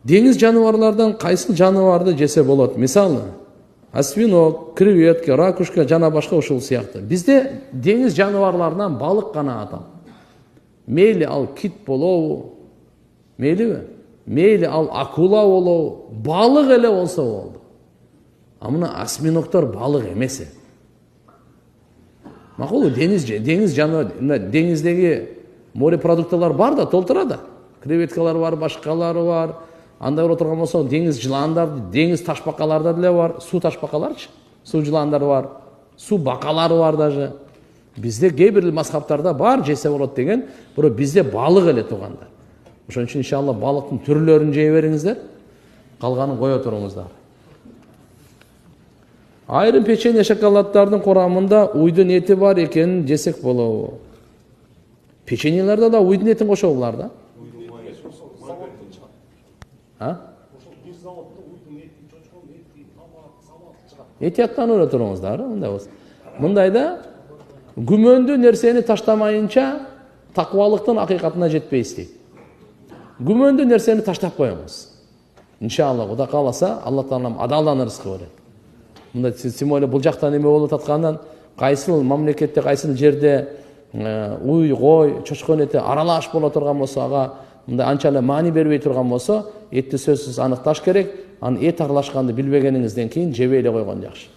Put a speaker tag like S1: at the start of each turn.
S1: Деңиз жаныбарлардан кайсыл жаныбарды жесе болот? Мисалы, осьминог, креветка, ракушка жана башка ушул сыяктуу. Бизде деңиз жаныбарларынан балык гана атам. Мейли ал кит болобу, мейлиби? Мейли ал акула болобу, балык эле болсо болду. А мына осьминогдор балык эмес. Макулу деңиз жаныбар, деңиздеги морепродукталар бар да, толтура да. Креветкалар бар, башкалары бар. Андай отурган болсо, деңиз жыландар, деңиз ташбакалары деле бар, суу ташбакаларчы, суу жыландары бар, суу бакалары бар даже. Бизде кээ бир мазхабтарда бар жесе болот деген, бирок бизде балык эле туугандар. Ошон үчүн иншалла балыктын түрлөрүн жей бериңиздер, калганын кое туруңуздар. Айрым печенье шоколаддардын курамында уйдун эти бар экенин жесек болобу? Печеньелерде да уйдун этин кошобулар да? Этияттан өлө туруңуздар, мындай болсо. Мындайда күмөндүү нерсени таштамайынча такыбалыктын акыйкатына жетпейсиз дейт. Күмөндүү нерсени таштап коюңуз. Иншалла, Кудай кааласа, Алла Таалам адалдан рызкы берет. Мындай тем более бул жакта неме болуп аткандан, кайсыл мамлекетте, кайсыл жерде уй, кой, чочкон эти аралаш боло турган болсо, ага мындай анчалык маани бербей турган болсо, этти сөзсүз аныкташ керек. Анын эт аралашканды билбегениңизден кийин жебей эле койгон жакшы.